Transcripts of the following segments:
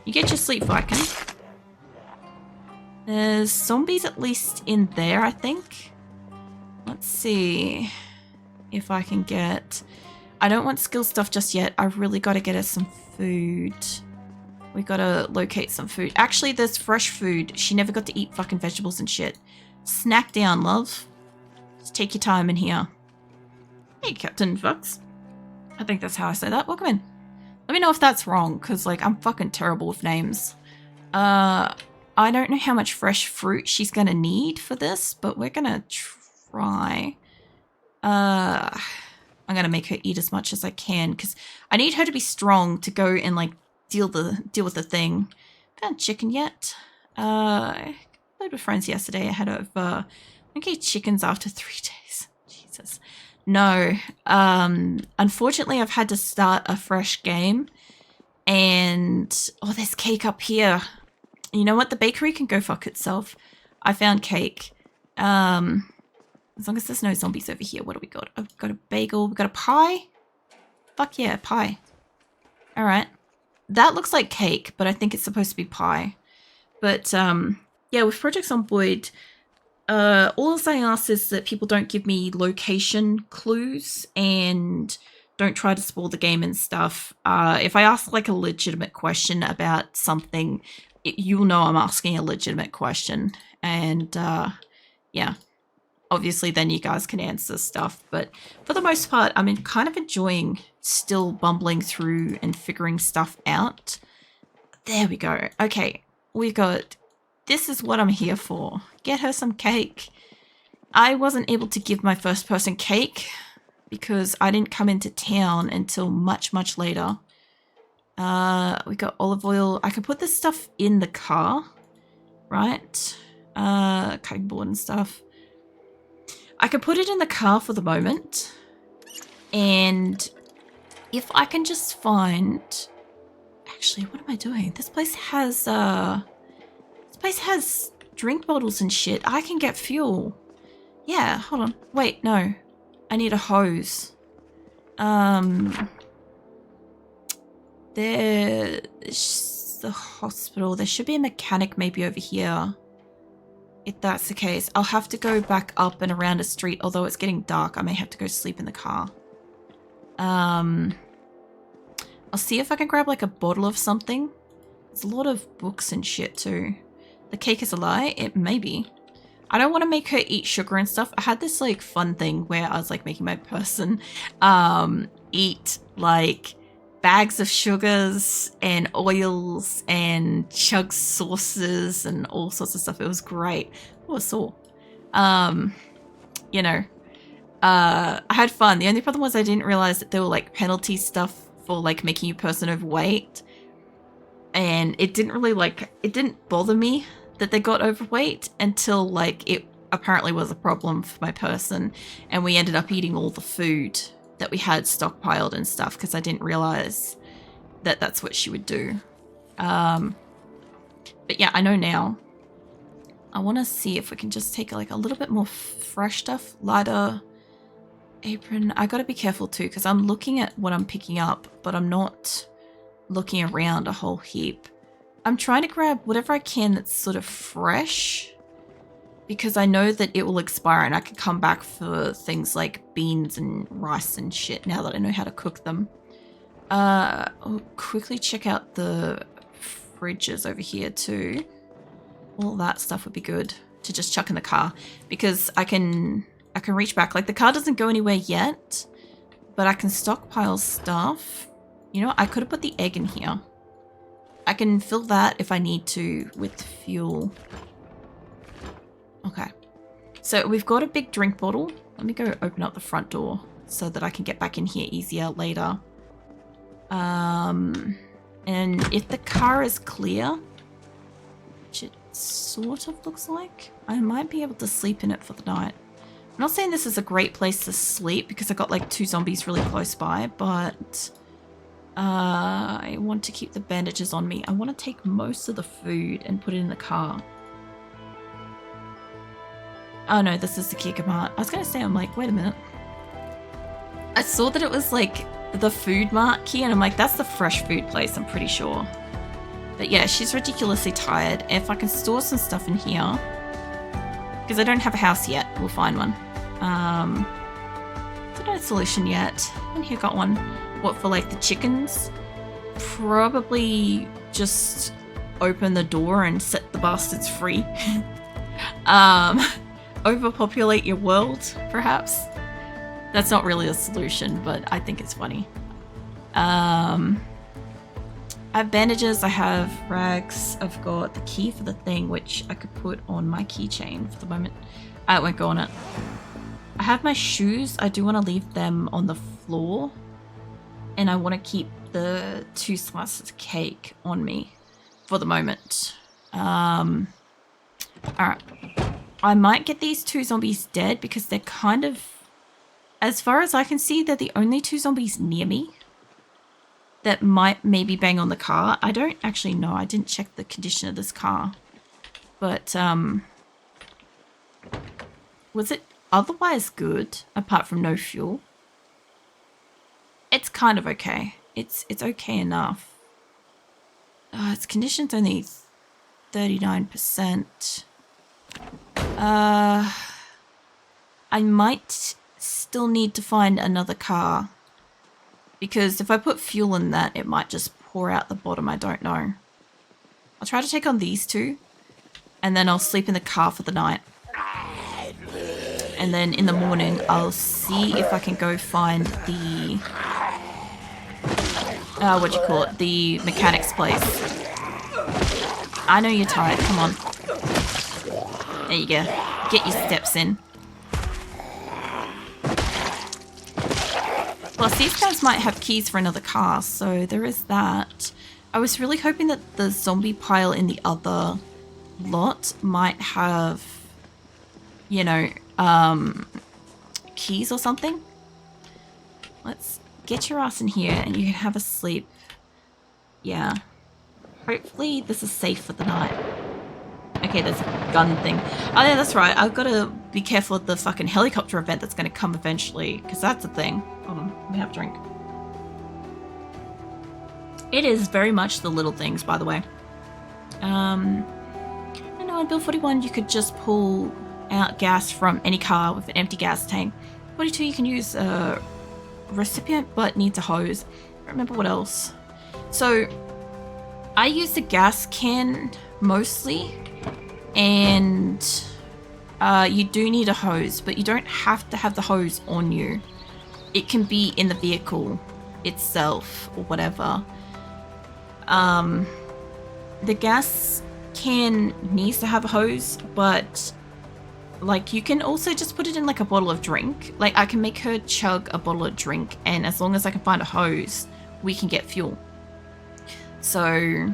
You get your sleep Viking. There's zombies at least in there, I think. Let's see if I can get... I don't want skill stuff just yet. I've really got to get us some food. We got to locate some food. Actually, there's fresh food. She never got to eat fucking vegetables and shit. Snack down, love. Just take your time in here. Hey, Captain Fox. I think that's how I say that. Welcome in. Let me know if that's wrong, because, like, I'm fucking terrible with names. I don't know how much fresh fruit she's going to need for this, but we're going to try. I'm going to make her eat as much as I can because I need her to be strong to go and like deal with the thing. Found chicken yet? I played with friends yesterday. I had over, I think I ate chickens after 3 days. Jesus. No. Unfortunately, I've had to start a fresh game and, oh, there's cake up here. You know what? The bakery can go fuck itself. I found cake. As long as there's no zombies over here. What do we got? I've got a bagel. We've got a pie. Fuck yeah, pie. All right. That looks like cake, but I think it's supposed to be pie. But, yeah, with Project Zomboid, all I ask is that people don't give me location clues and don't try to spoil the game and stuff. If I ask, like, a legitimate question about something, you'll know I'm asking a legitimate question. And, yeah. Obviously, then you guys can answer stuff. But for the most part, I'm kind of enjoying still bumbling through and figuring stuff out. There we go. Okay, we got... This is what I'm here for. Get her some cake. I wasn't able to give my first person cake because I didn't come into town until much, much later. We got olive oil. I can put this stuff in the car, right? Cutting board and stuff. I can put it in the car for the moment, and if I can just find... Actually, what am I doing? This place has drink bottles and shit. I can get fuel. Yeah, hold on. Wait, no. I need a hose. There's the hospital. There should be a mechanic maybe over here. If that's the case, I'll have to go back up and around a street. Although it's getting dark, I may have to go sleep in the car. I'll see if I can grab like a bottle of something. There's a lot of books and shit too. The cake is a lie? It may be. I don't want to make her eat sugar and stuff. I had this like fun thing where I was like making my person eat like bags of sugars and oils and chug sauces and all sorts of stuff. It was great. Oh, I saw. You know, I had fun. The only problem was I didn't realize that there were like penalty stuff for like making your person overweight. And it didn't really it didn't bother me that they got overweight until like it apparently was a problem for my person. And we ended up eating all the food that we had stockpiled and stuff because I didn't realize that that's what she would do. But yeah, I know now. I want to see if we can just take like a little bit more fresh stuff. Lighter, apron. I got to be careful too because I'm looking at what I'm picking up, but I'm not looking around a whole heap. I'm trying to grab whatever I can that's sort of fresh, because I know that it will expire and I can come back for things like beans and rice and shit now that I know how to cook them. I'll quickly check out the fridges over here too. All that stuff would be good to just chuck in the car because I can reach back. Like the car doesn't go anywhere yet, but I can stockpile stuff. You know what? I could have put the egg in here. I can fill that if I need to with fuel. Okay, so we've got a big drink bottle. Let me go open up the front door so that I can get back in here easier later. And if the car is clear, which it sort of looks like, I might be able to sleep in it for the night. I'm not saying this is a great place to sleep because I got like 2 zombies really close by, but I want to keep the bandages on me. I want to take most of the food and put it in the car. Oh no, this is the Kika Mart. I was going to say, I'm like, wait a minute. I saw that it was like the food mart key and I'm like, that's the fresh food place, I'm pretty sure. But yeah, she's ridiculously tired. If I can store some stuff in here, because I don't have a house yet, we'll find one. Don't know a solution yet. And here got one. What, for like the chickens? Probably just open the door and set the bastards free. Overpopulate your world, perhaps. That's not really a solution, but I think it's funny. I have bandages, I have rags, I've got the key for the thing, which I could put on my keychain for the moment. I won't go on it. I have my shoes, I do want to leave them on the floor. And I want to keep the 2 slices of cake on me for the moment. Alright. I might get these 2 zombies dead because they're kind of... As far as I can see, they're the only 2 zombies near me that might maybe bang on the car. I don't actually know. I didn't check the condition of this car. But, was it otherwise good, apart from no fuel? It's kind of okay. It's okay enough. Its condition's only 39%. I might still need to find another car. Because if I put fuel in that, it might just pour out the bottom. I don't know. I'll try to take on these 2. And then I'll sleep in the car for the night. And then in the morning, I'll see if I can go find the... what do you call it? The mechanic's place. I know you're tired. Come on. There you go. Get your steps in. Plus, these guys might have keys for another car, so there is that. I was really hoping that the zombie pile in the other lot might have, you know, keys or something. Let's get your ass in here and you can have a sleep. Yeah. Hopefully this is safe for the night. Okay, there's a gun thing. Oh yeah, that's right. I've got to be careful of the fucking helicopter event that's going to come eventually, because that's a thing. Hold on, let me have a drink. It is very much the little things, by the way. I know in Build 41 you could just pull out gas from any car with an empty gas tank. 42 you can use a recipient but needs a hose. I don't remember what else. So I use the gas can mostly, and you do need a hose, but you don't have to have the hose on you. It can be in the vehicle itself or whatever. The gas can needs to have a hose, but like you can also just put it in like a bottle of drink. Like I can make her chug a bottle of drink, and as long as I can find a hose, we can get fuel. So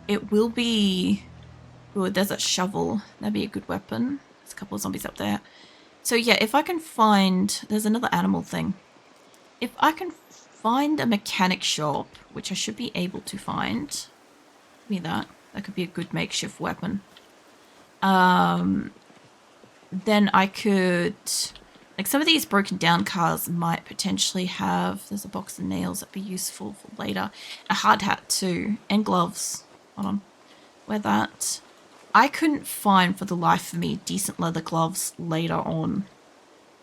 it will be... Oh, there's a shovel. That'd be a good weapon. There's a couple of zombies up there. So yeah, if I can find... There's another animal thing. If I can find a mechanic shop, which I should be able to find. Give me that. That could be a good makeshift weapon. Then I could... Like some of these broken down cars might potentially have... There's a box of nails that'd be useful for later. A hard hat too. And gloves. Hold on. Wear that. I couldn't find for the life of me decent leather gloves later on.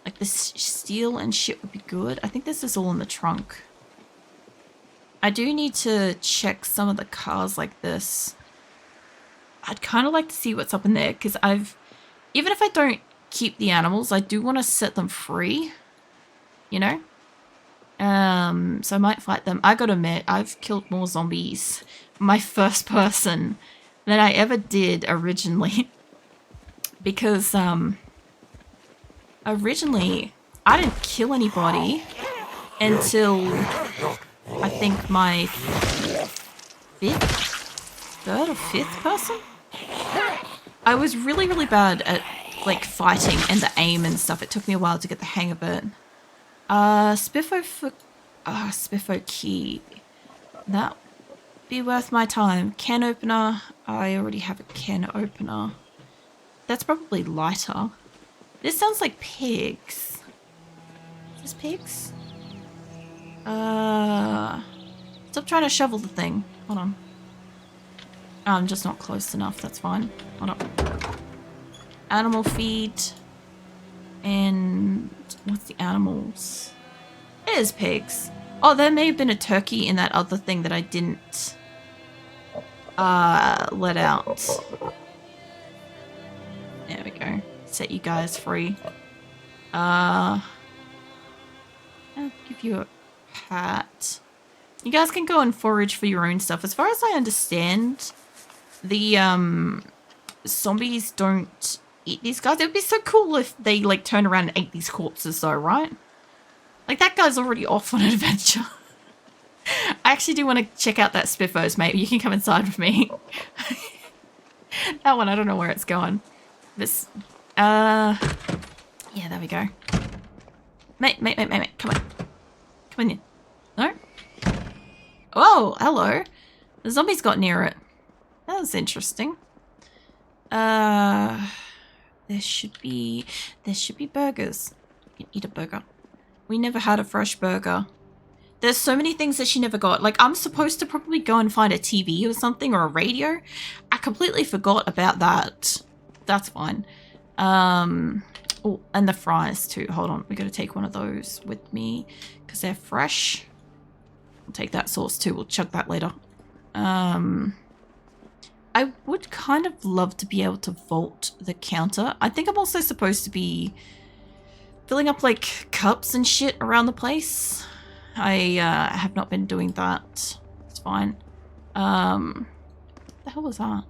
Like this steel and shit would be good. I think this is all in the trunk. I do need to check some of the cars like this. I'd kind of like to see what's up in there because even if I don't keep the animals, I do want to set them free, you know? So I might fight them. I gotta admit, I've killed more zombies, my first person, than I ever did originally. Because, originally, I didn't kill anybody until, I think, my third or fifth person? I was really, really bad at, like, fighting and the aim and stuff. It took me a while to get the hang of it. Spiffo key. That be worth my time. Can opener. I already have a can opener. That's probably lighter. This sounds like pigs. Is this pigs? Stop trying to shovel the thing. Hold on. I'm just not close enough. That's fine. Hold up. Animal feed. And what's the animals? It is pigs. Oh, there may have been a turkey in that other thing that I didn't let out. There we go. Set you guys free. I'll give you a pat. You guys can go and forage for your own stuff. As far as I understand, the zombies don't eat these guys. It would be so cool if they like turn around and ate these corpses though, right? Like that guy's already off on an adventure. I actually do want to check out that Spiffos, mate. You can come inside with me. That one, I don't know where it's going. This, yeah, there we go. Mate, come on. Come on in. No? Oh, hello. The zombies got near it. That was interesting. There should be burgers. You can eat a burger. We never had a fresh burger. There's so many things that she never got. Like, I'm supposed to probably go and find a TV or something or a radio. I completely forgot about that. That's fine. Oh, and the fries too. Hold on. We got to take one of those with me because they're fresh. I'll take that sauce too. We'll chug that later. I would kind of love to be able to vault the counter. I think I'm also supposed to be filling up like cups and shit around the place. I have not been doing that. It's fine. What the hell was that?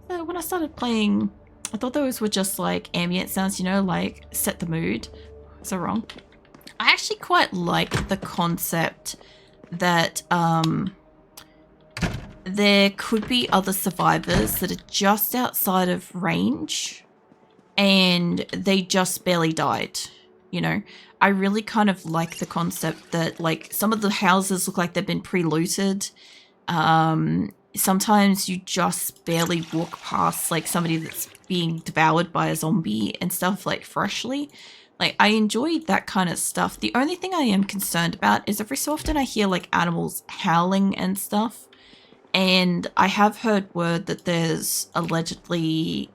When I started playing, I thought those were just like ambient sounds, you know, like set the mood. So wrong. I actually quite like the concept that there could be other survivors that are just outside of range and they just barely died, you know. I really kind of like the concept that like some of the houses look like they've been pre-looted. Sometimes you just barely walk past like somebody that's being devoured by a zombie and stuff like freshly. Like I enjoy that kind of stuff. The only thing I am concerned about is every so often I hear like animals howling and stuff. And I have heard word that there's allegedly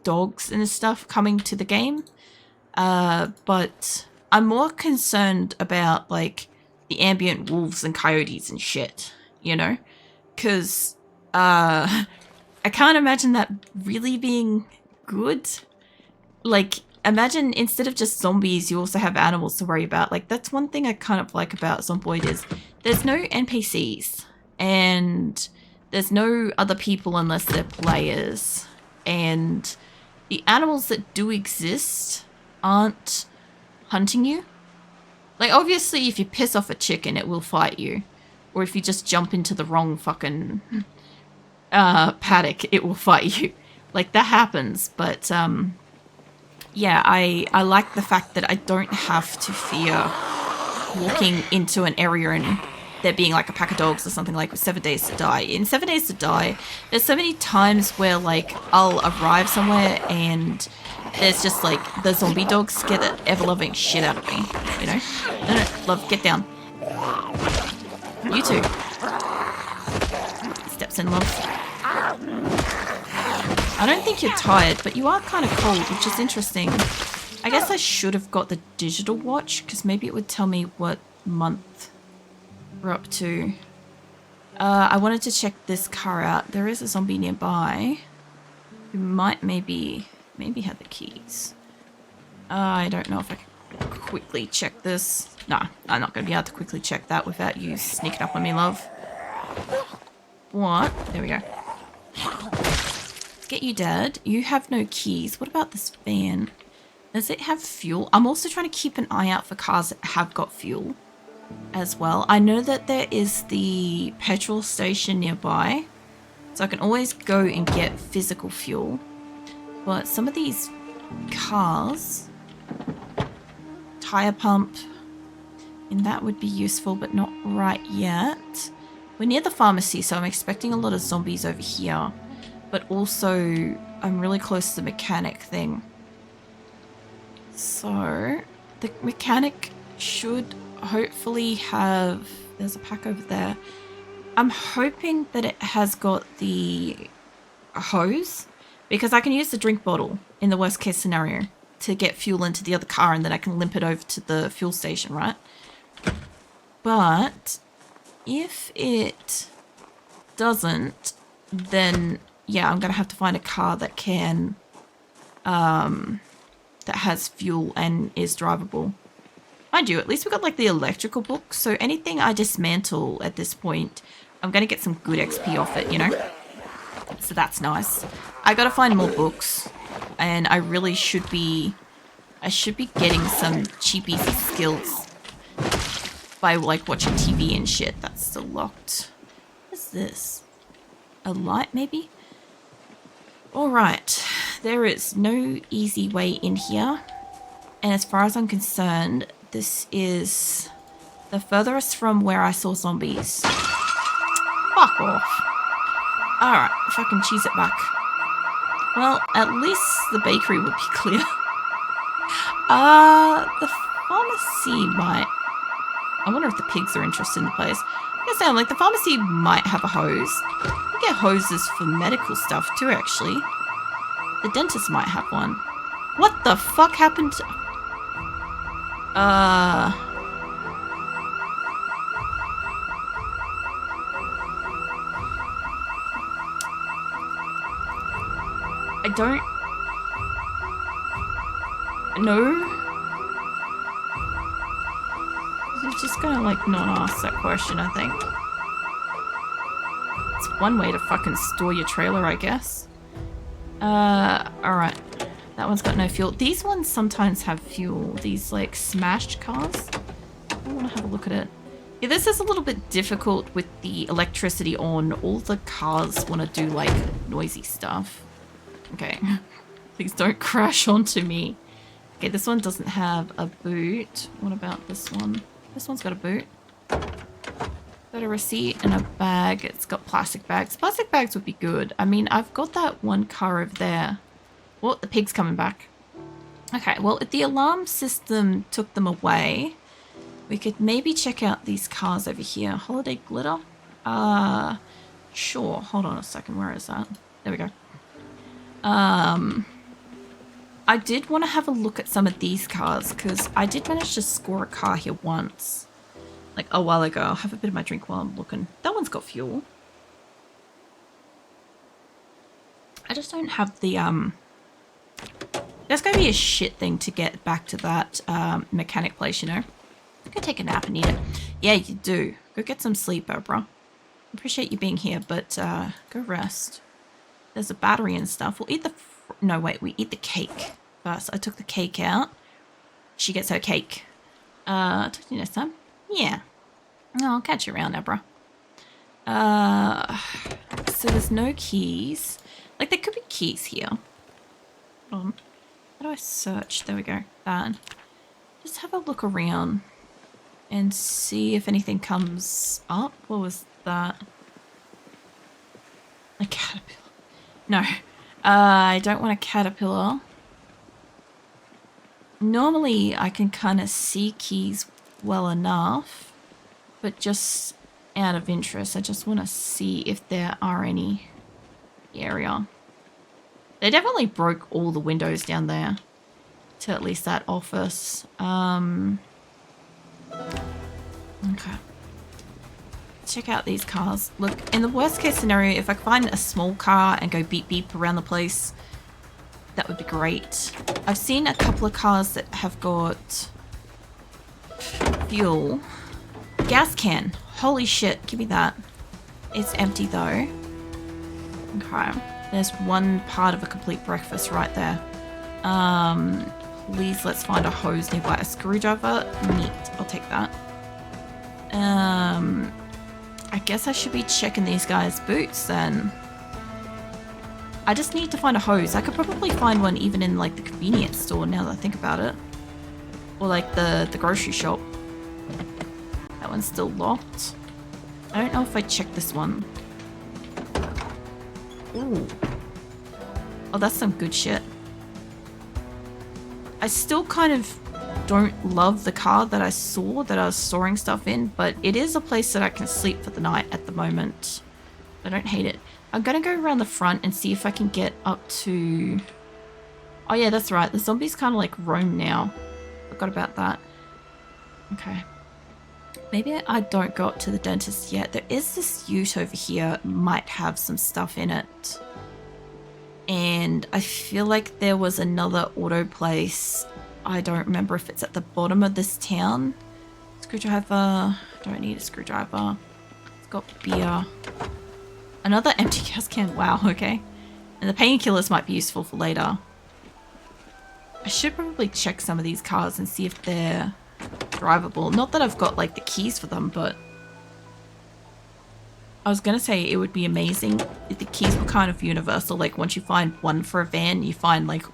dogs and stuff coming to the game. But I'm more concerned about like the ambient wolves and coyotes and shit, you know? Because I can't imagine that really being good. Like, imagine instead of just zombies, you also have animals to worry about. Like, that's one thing I kind of like about Zomboid is there's no NPCs. And there's no other people unless they're players. And the animals that do exist aren't hunting you. Like, obviously, if you piss off a chicken, it will fight you. Or if you just jump into the wrong fucking paddock, it will fight you. Like, that happens. But, yeah, I like the fact that I don't have to fear walking into an area and there being like a pack of dogs or something like with 7 Days to Die. In 7 Days to Die, there's so many times where like I'll arrive somewhere and there's just like the zombie dogs scare the ever-loving shit out of me, you know? No, love, get down. You too. Steps in, love. I don't think you're tired, but you are kind of cold, which is interesting. I guess I should have got the digital watch because maybe it would tell me what month we're up to. I wanted to check this car out. There is a zombie nearby who might maybe have the keys. I don't know if I can quickly check this. Nah, I'm not going to be able to quickly check that without you sneaking up on me, love. What? There we go. Get you, Dad. You have no keys. What about this van? Does it have fuel? I'm also trying to keep an eye out for cars that have got fuel as well. I know that there is the petrol station nearby, so I can always go and get physical fuel. But some of these cars, tire pump, and that would be useful, but not right yet. We're near the pharmacy, so I'm expecting a lot of zombies over here, but also I'm really close to the mechanic thing. So the mechanic should hopefully have, there's a pack over there. I'm hoping that it has got the hose because I can use the drink bottle in the worst case scenario to get fuel into the other car and then I can limp it over to the fuel station, right? But if it doesn't, then yeah, I'm gonna have to find a car that can that has fuel and is drivable. Mind you, at least we got like the electrical book, so anything I dismantle at this point, I'm gonna get some good XP off it, you know? So that's nice. I gotta find more books, and I really should be getting some cheap easy skills by like watching TV and shit. That's still locked. What's this? A light maybe? Alright, there is no easy way in here, and as far as I'm concerned, this is the furthest from where I saw zombies. Fuck off. Alright, fucking cheese it back. Well, at least the bakery would be clear. The pharmacy might... I wonder if the pigs are interested in the place. I guess I'm like, the pharmacy might have a hose. You get hoses for medical stuff too, actually. The dentist might have one. What the fuck happened to... I don't... No? He's just gonna, like, not ask that question, I think. It's one way to fucking store your trailer, I guess. Alright. That one's got no fuel. These ones sometimes have fuel. These, like, smashed cars. I want to have a look at it. Yeah, this is a little bit difficult with the electricity on. All the cars want to do, like, noisy stuff. Okay. Please don't crash onto me. Okay, this one doesn't have a boot. What about this one? This one's got a boot. Got a receipt and a bag. It's got plastic bags. Plastic bags would be good. I mean, I've got that one car over there. Oh, the pig's coming back. Okay, well, if the alarm system took them away, we could maybe check out these cars over here. Holiday glitter? Sure. Hold on a second. Where is that? There we go. I did want to have a look at some of these cars because I did manage to score a car here once. Like a while ago. I'll have a bit of my drink while I'm looking. That one's got fuel. I just don't have the, That's going to be a shit thing to get back to that, mechanic place, you know? Go take a nap and eat it. Yeah, you do. Go get some sleep, bro. Appreciate you being here, but, go rest. There's a battery and stuff. We'll eat the... No, wait. We eat the cake first. I took the cake out. She gets her cake. Talk to you next time. Yeah. Oh, I'll catch you around now, bro. So there's no keys. Like, there could be keys here. Hold on. How do I search? There we go. That. Just have a look around and see if anything comes up. What was that? A caterpillar. No. I don't want a caterpillar. Normally, I can kind of see keys well enough, but just out of interest, I just want to see if there are any area. They definitely broke all the windows down there to at least that office. Okay. Check out these cars. Look, in the worst case scenario, if I find a small car and go beep beep around the place, that would be great. I've seen a couple of cars that have got fuel. Gas can. Holy shit, give me that. It's empty though. Okay. There's one part of a complete breakfast right there. Please, let's find a hose nearby. A screwdriver? Neat. I'll take that. I guess I should be checking these guys' boots then. I just need to find a hose. I could probably find one even in like the convenience store now that I think about it. Or like the grocery shop. That one's still locked. I don't know if I checked this one. Ooh. Oh, that's some good shit. I still kind of don't love the car that I saw that I was storing stuff in, but it is a place that I can sleep for the night at the moment. I don't hate it. I'm gonna go around the front and see if I can get up to... Oh yeah, that's right. The zombies kind of like roam now. Forgot about that. Okay. Maybe I don't go up to the dentist yet. There is this ute over here. Might have some stuff in it. And I feel like there was another auto place. I don't remember if it's at the bottom of this town. Screwdriver. Don't need a screwdriver. It's got beer. Another empty gas can. Wow, okay. And the painkillers might be useful for later. I should probably check some of these cars and see if they're drivable. Not that I've got like the keys for them, but I was gonna say it would be amazing if the keys were kind of universal. Like once you find one for a van, you find like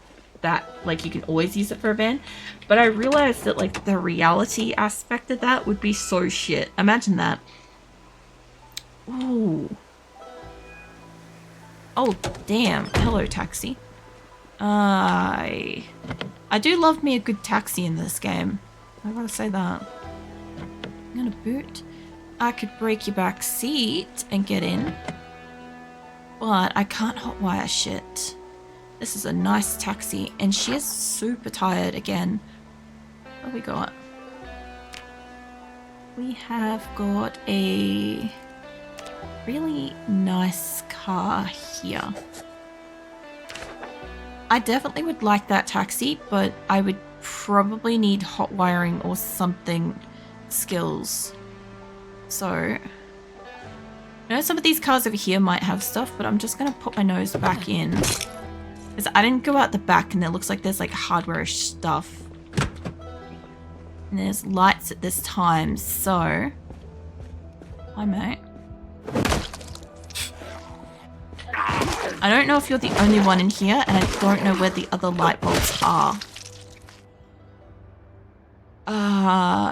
that, like you can always use it for a van. But I realized that like the reality aspect of that would be so shit. Imagine that. Ooh. Oh damn. Hello taxi. I do love me a good taxi in this game. I gotta say that. I'm gonna boot. I could break your back seat and get in, but I can't hotwire shit. This is a nice taxi, and she is super tired again. What have we got? We have got a really nice car here. I definitely would like that taxi, but I would probably need hot wiring or something skills. So, I know some of these cars over here might have stuff, but I'm just going to put my nose back in. Because I didn't go out the back and it looks like there's like hardware-ish stuff. And there's lights at this time, so... Hi, mate. I don't know if you're the only one in here, and I don't know where the other light bulbs are.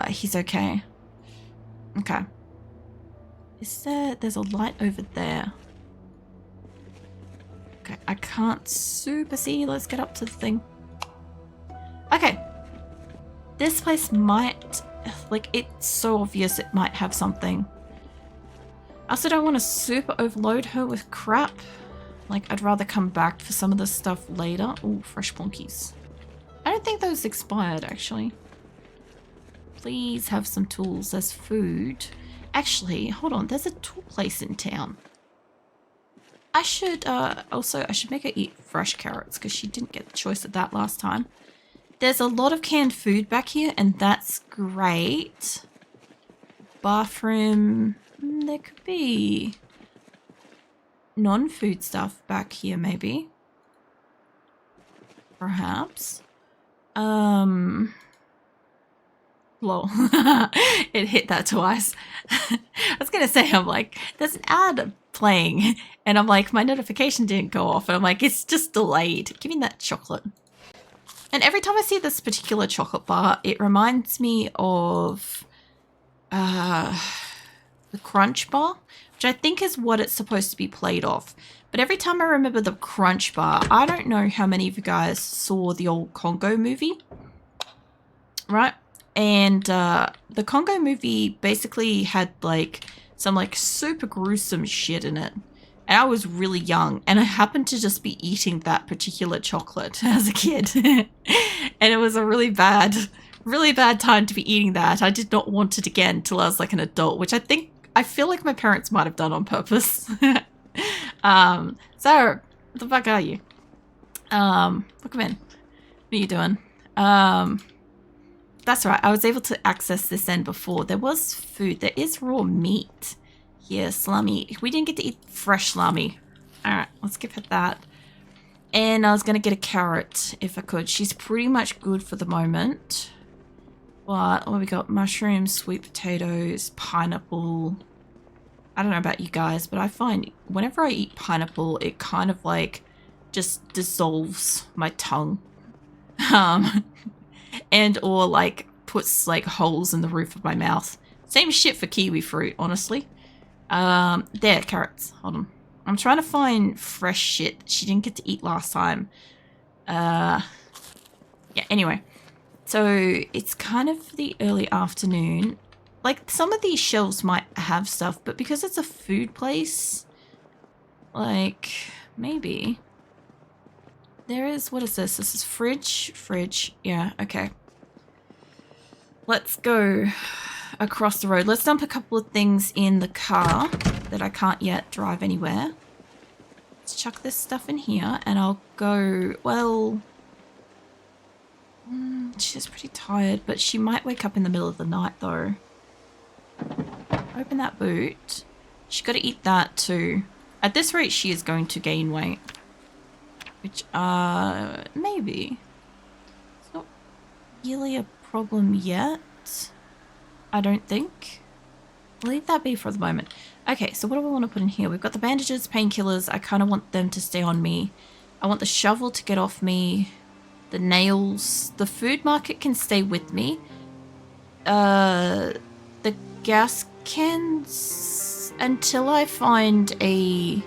He's okay. Okay. There's a light over there. Okay, I can't super see. Let's get up to the thing. Okay. This place might, like, it's so obvious it might have something. I also don't want to super overload her with crap. Like, I'd rather come back for some of this stuff later. Oh, fresh plonkies. I don't think those expired, actually. Please have some tools. There's food. Actually, hold on. There's a tool place in town. I should, I should make her eat fresh carrots because she didn't get the choice of that last time. There's a lot of canned food back here, and that's great. Bathroom. There could be non-food stuff back here, maybe. Perhaps. Lol. It hit that twice. I was gonna say, I'm like, there's an ad playing, and I'm like, my notification didn't go off, and I'm like, it's just delayed. Give me that chocolate. And every time I see this particular chocolate bar, it reminds me of the Crunch bar, which I think is what it's supposed to be played off. But every time I remember the Crunch bar, I don't know how many of you guys saw the old Congo movie, right? And the Congo movie basically had like some like super gruesome shit in it. And I was really young, and I happened to just be eating that particular chocolate as a kid. And it was a really bad time to be eating that. I did not want it again till I was like an adult, which I feel like my parents might have done on purpose. So, what the fuck are you? Look, man. What are you doing? That's right. I was able to access this end before. There was food. There is raw meat. Yeah, salami. We didn't get to eat fresh salami. Alright, let's give her that. And I was going to get a carrot if I could. She's pretty much good for the moment. But what we got? Mushrooms, sweet potatoes, pineapple. I don't know about you guys, but I find whenever I eat pineapple, it kind of like just dissolves my tongue. And or like puts like holes in the roof of my mouth. Same shit for kiwi fruit, honestly. There, carrots. Hold on. I'm trying to find fresh shit she didn't get to eat last time. Yeah, anyway. So it's kind of the early afternoon. Like, some of these shelves might have stuff, but because it's a food place, like, maybe. There is, what is this? This is fridge. Yeah, okay. Let's go across the road. Let's dump a couple of things in the car that I can't yet drive anywhere. Let's chuck this stuff in here and I'll go, well, she's pretty tired, but she might wake up in the middle of the night though. Open that boot. She's got to eat that too. At this rate, she is going to gain weight. Which, maybe. It's not really a problem yet. I don't think. Leave that be for the moment. Okay, so what do we want to put in here? We've got the bandages, painkillers. I kind of want them to stay on me. I want the shovel to get off me. The nails. The food market can stay with me. The gas cans, until I find a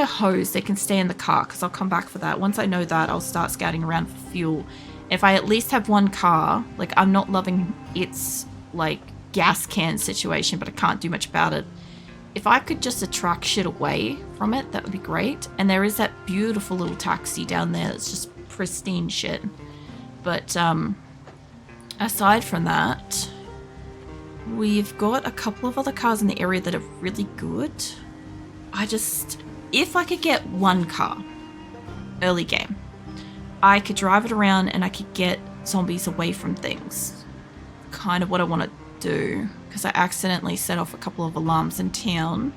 hose, they can stay in the car, because I'll come back for that. Once I know that, I'll start scouting around for fuel. If I at least have one car, like, I'm not loving its, like, gas can situation, but I can't do much about it. If I could just attract shit away from it, that would be great. And there is that beautiful little taxi down there that's just pristine shit. But, aside from that, we've got a couple of other cars in the area that are really good. If I could get one car, early game, I could drive it around and I could get zombies away from things. Kind of what I want to do, because I accidentally set off a couple of alarms in town.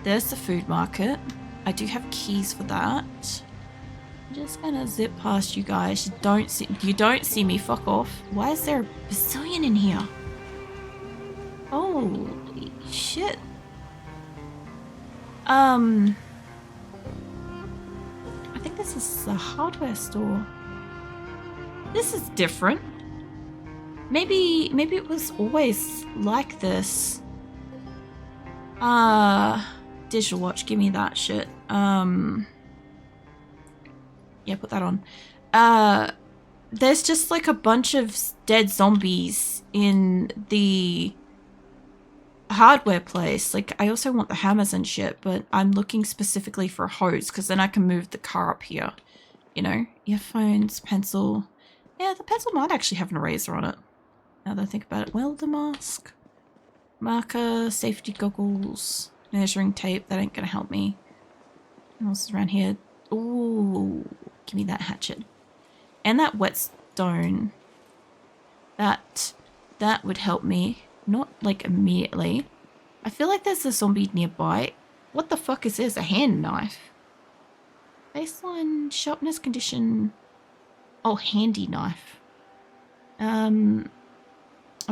There's the food market. I do have keys for that. I'm just gonna zip past you guys. You don't see me, fuck off. Why is there a bazillion in here? Holy shit. I think this is a hardware store. This is different. Maybe it was always like this. Digital watch, give me that shit. Yeah, put that on. There's just like a bunch of dead zombies in the hardware place. Like, I also want the hammers and shit, but I'm looking specifically for a hose, because then I can move the car up here. You know, earphones, pencil. Yeah, the pencil might actually have an eraser on it, now that I think about it. Welder mask, marker, safety goggles, measuring tape. That ain't gonna help me. What else is around here? Ooh, give me that hatchet. And that whetstone. That would help me. Not, like, immediately. I feel like there's a zombie nearby. What the fuck is this? A hand knife? Baseline sharpness condition. Oh, handy knife. I'm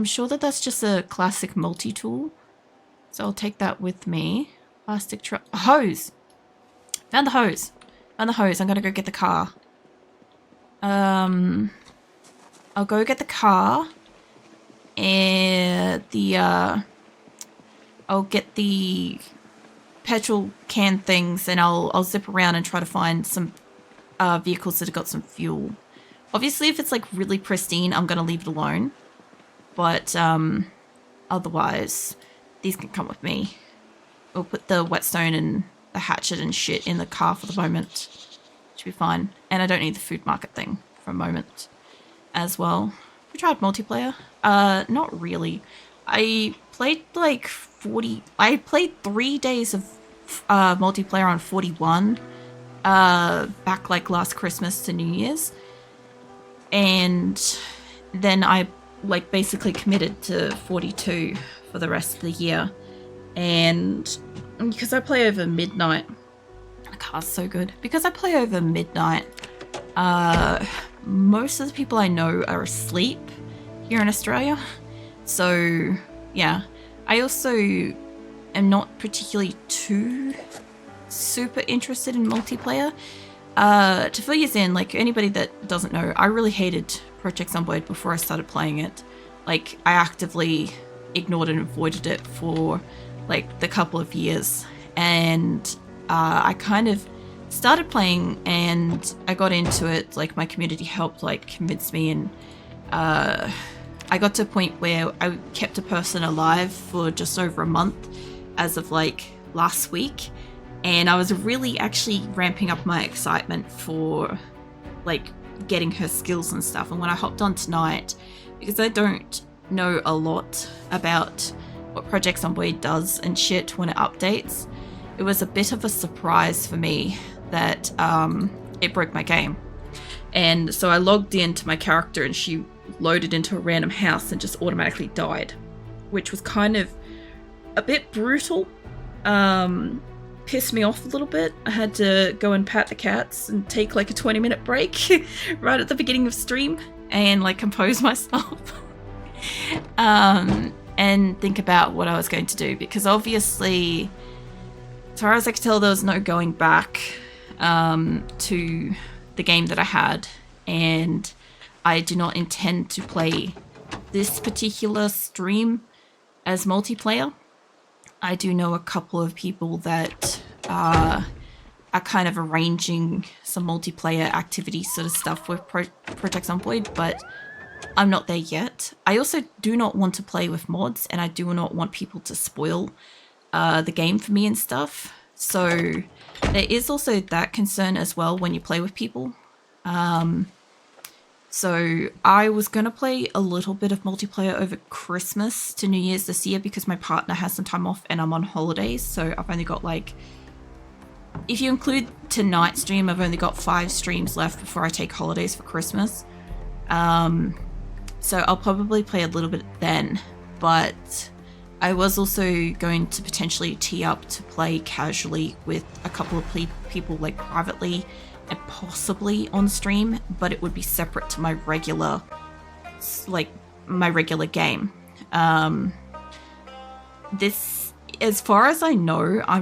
sure that that's just a classic multi-tool. So I'll take that with me. Plastic truck. A hose! Found the hose. Found the hose. I'm gonna go get the car. I'll go get the car. And I'll get the petrol can things, and I'll zip around and try to find some vehicles that have got some fuel. Obviously, if it's like really pristine, I'm gonna leave it alone. But otherwise, these can come with me. We'll put the whetstone and the hatchet and shit in the car for the moment. Should be fine. And I don't need the food market thing for a moment as well. We tried multiplayer. Not really. I played like 3 days of multiplayer on 41 back like last Christmas to New Year's, and then I like basically committed to 42 for the rest of the year. And because I play over midnight, the car's so good. Because I play over midnight, most of the people I know are asleep here in Australia. So yeah, I also am not particularly too super interested in multiplayer. To fill you in, like, anybody that doesn't know, I really hated Project Zomboid before I started playing it. Like, I actively ignored and avoided it for like the couple of years, and I kind of started playing and I got into it. Like my community helped like convince me, and I got to a point where I kept a person alive for just over a month as of like last week, and I was really actually ramping up my excitement for like getting her skills and stuff. And when I hopped on tonight, because I don't know a lot about what Project Zomboid does and shit when it updates, it was a bit of a surprise for me that it broke my game. And so I logged into my character and she loaded into a random house and just automatically died, which was kind of a bit brutal. Pissed me off a little bit. I had to go and pat the cats and take like a 20-minute break right at the beginning of stream and like compose myself and think about what I was going to do, because obviously as far as I could tell there was no going back to the game that I had, and I do not intend to play this particular stream as multiplayer. I do know a couple of people that are kind of arranging some multiplayer activity sort of stuff with Project Zomboid, but I'm not there yet. I also do not want to play with mods, and I do not want people to spoil the game for me and stuff. So there is also that concern as well when you play with people. So I was going to play a little bit of multiplayer over Christmas to New Year's this year because my partner has some time off and I'm on holidays. So I've only got like, if you include tonight's stream, I've only got 5 streams left before I take holidays for Christmas. So I'll probably play a little bit then, but I was also going to potentially tee up to play casually with a couple of people like privately and possibly on stream, but it would be separate to my regular game. This, as far as I know, I'm